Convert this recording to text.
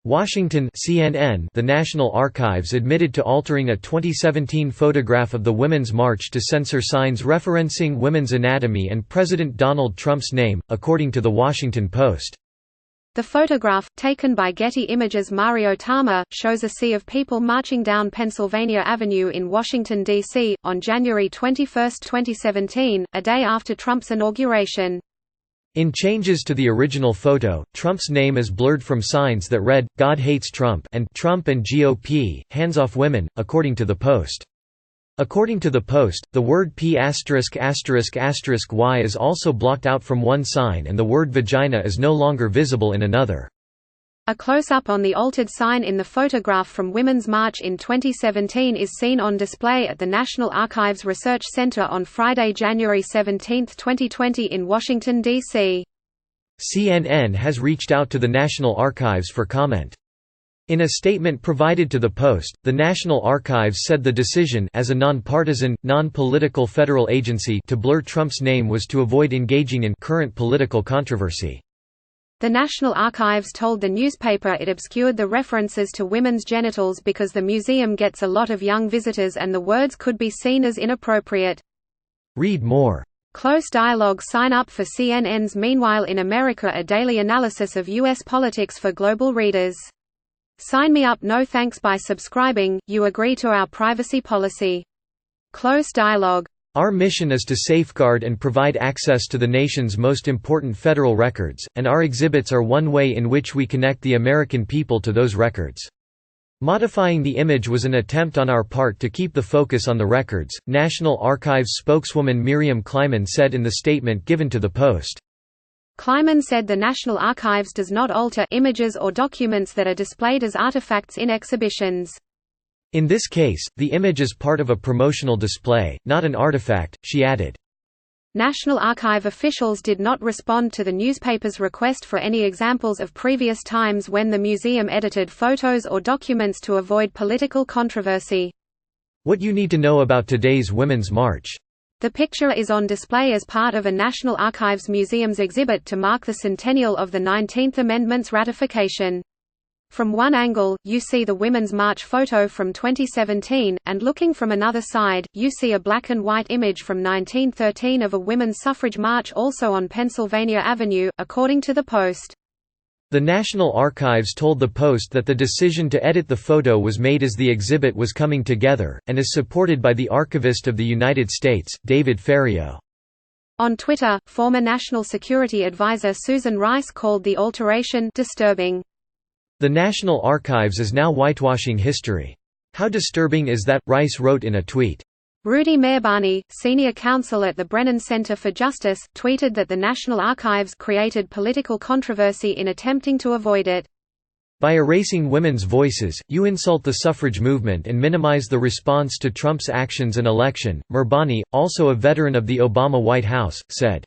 Washington CNN. The National Archives admitted to altering a 2017 photograph of the Women's March to censor signs referencing women's anatomy and President Donald Trump's name, according to The Washington Post. The photograph, taken by Getty Images' Mario Tama, shows a sea of people marching down Pennsylvania Avenue in Washington, D.C., on January 21, 2017, a day after Trump's inauguration. In changes to the original photo, Trump's name is blurred from signs that read, "God hates Trump" and "Trump and GOP, hands off women," according to the Post. According to the Post, the word P******y is also blocked out from one sign and the word vagina is no longer visible in another. A close-up on the altered sign in the photograph from Women's March in 2017 is seen on display at the National Archives Research Center on Friday, January 17, 2020 in Washington, D.C. CNN has reached out to the National Archives for comment. In a statement provided to the Post, the National Archives said the decision as a non-partisan, non-political federal agency to blur Trump's name was to avoid engaging in current political controversy. The National Archives told the newspaper it obscured the references to women's genitals because the museum gets a lot of young visitors and the words could be seen as inappropriate. Read more. Close dialogue. Sign up for CNN's Meanwhile in America, a daily analysis of U.S. politics for global readers. Sign me up. No thanks. By subscribing, you agree to our privacy policy. Close dialogue. Our mission is to safeguard and provide access to the nation's most important federal records, and our exhibits are one way in which we connect the American people to those records. Modifying the image was an attempt on our part to keep the focus on the records, National Archives spokeswoman Miriam Kleiman said in the statement given to the Post. Kleiman said the National Archives does not alter images or documents that are displayed as artifacts in exhibitions. In this case, the image is part of a promotional display, not an artifact, she added. National Archive officials did not respond to the newspaper's request for any examples of previous times when the museum edited photos or documents to avoid political controversy. What you need to know about today's Women's March. The picture is on display as part of a National Archives Museum's exhibit to mark the centennial of the 19th Amendment's ratification. From one angle, you see the Women's March photo from 2017, and looking from another side, you see a black and white image from 1913 of a women's suffrage march also on Pennsylvania Avenue, according to the Post. The National Archives told the Post that the decision to edit the photo was made as the exhibit was coming together, and is supported by the Archivist of the United States, David Ferriero. On Twitter, former National Security Advisor Susan Rice called the alteration disturbing. The National Archives is now whitewashing history. How disturbing is that, Rice wrote in a tweet. Rudy Mehrbani, senior counsel at the Brennan Center for Justice, tweeted that the National Archives created political controversy in attempting to avoid it. By erasing women's voices, you insult the suffrage movement and minimize the response to Trump's actions and election, Mehrbani, also a veteran of the Obama White House, said.